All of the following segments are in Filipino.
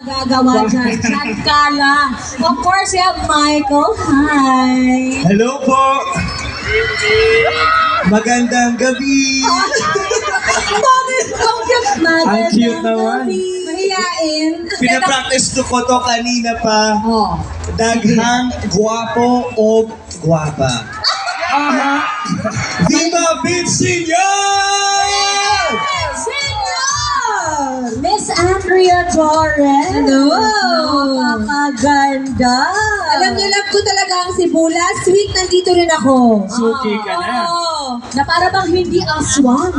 gagawa dyan. Chan ka lang. Of course, we have Michael. Hi. Hello po! Magandang gabi! Ang cute naman. Mahiyain. Pinapractice ko to kanina pa. Oh. Daghang guwapo o guwapa. Aha! Viva Beat Senior! Senior! Miss Andrea Torres. Hello! Napakaganda. Alam niyo, love ko talaga ang Sibula. Sweet, nandito rin ako. Suki ka na. Na para bang hindi aswang.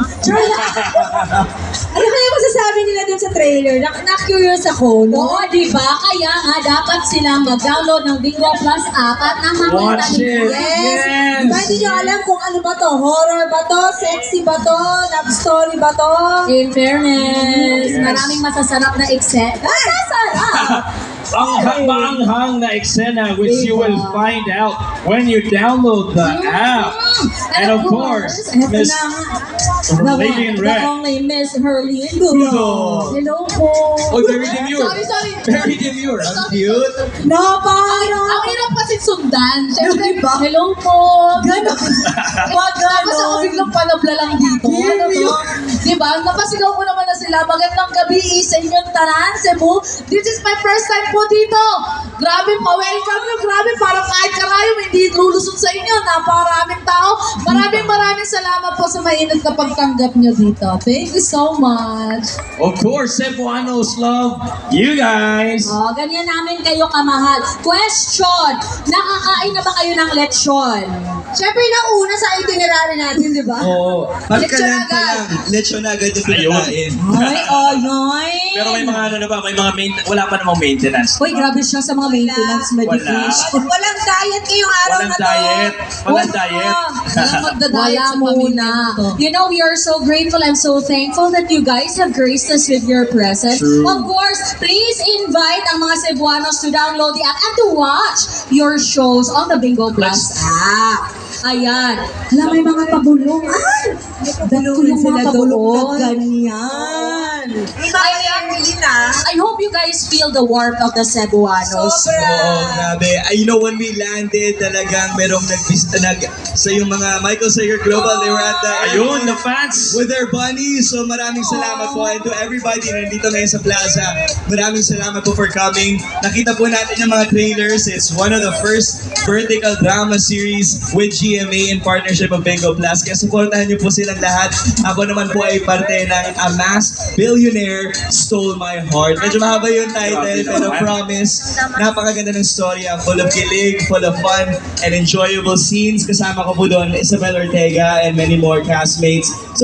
Ano kaya masasabi nila dun sa trailer? Na-curious ako, no? Oo, di ba? Kaya nga, dapat silang mag-download ng Bingo Plus app at nang makita Watch it. Yes! Yes! Diba hindi nyo alam kung ano ba to? Horror ba to? Sexy ba to? Love story ba to? In fairness, Yes. maraming masasarap na eksena. Masasarap! Ang maanghang na eksena which you will find out when you download the app. And of course, eto Miss na nga. Lady in The Red. only Miss Herlene Gudo. Hello po. Oh, very demure. Sorry. Very demure. Ang cute. No, parang... Ang hirap kasi sundan. Siyempre, hello po. Ganon. Wag Tapos ako ganon. biglang palabla lang dito. Ano to? Diba? Napasigaw ko naman na sila. Magandang gabi sa inyong taran, Cebu. This is my first time po dito. Grabe, pa-welcome nyo. Grabe, parang kahit karayom, hindi lulusot sa inyo. Napakaraming tao. Maraming salamat po sa mainit na pagtanggap nyo dito. Thank you so much. Of course, Cebuanos love you guys. Oh, ganyan namin kayo kamahal. Question! Nakakain na ba kayo ng lechon? Siyempre, nauna sa itinerary natin, di ba? Oo. Pagkalan pa lang. Lechon agad yung pinakain. Ay. Pero may mga ano na ba, may mga wala pa namang maintenance. Uy, grabe siya sa mga maintenance medication. Walang diet ngayong araw Walang na to. diet. Walang diet. Walang magda-diet Wala sa pamilya muna. to. You know, we are so grateful and so thankful that you guys have graced us with your presence. True. Of course, please invite ang mga Cebuanos to download the app and to watch your shows on the Bingo Plus app. Ayan. Alam, may mga pabulong. Ay! Dako yung mga pabulong na ganyan. I hope you guys feel the warmth of the Cebuanos. Oo, grabe. You know, when we landed, talagang merong sa yung mga Michael Sager Global, they were at the Ayun, the fans. with their bunnies. So maraming salamat po. And to everybody na nandito ngayon sa plaza, maraming salamat po for coming. Nakita po natin yung mga trailers. It's one of the first vertical drama series with GMA in partnership of Bingo Plus. Kaya supportahan niyo po silang lahat. Ako naman po ay parte ng A Masked Billionaire Stole My Heart. Medyo mahaba yung title, pero promise, napakaganda ng story. Full of kilig, full of fun, and enjoyable scenes. Kasama ko po doon, Isabel Ortega and many more castmates. So,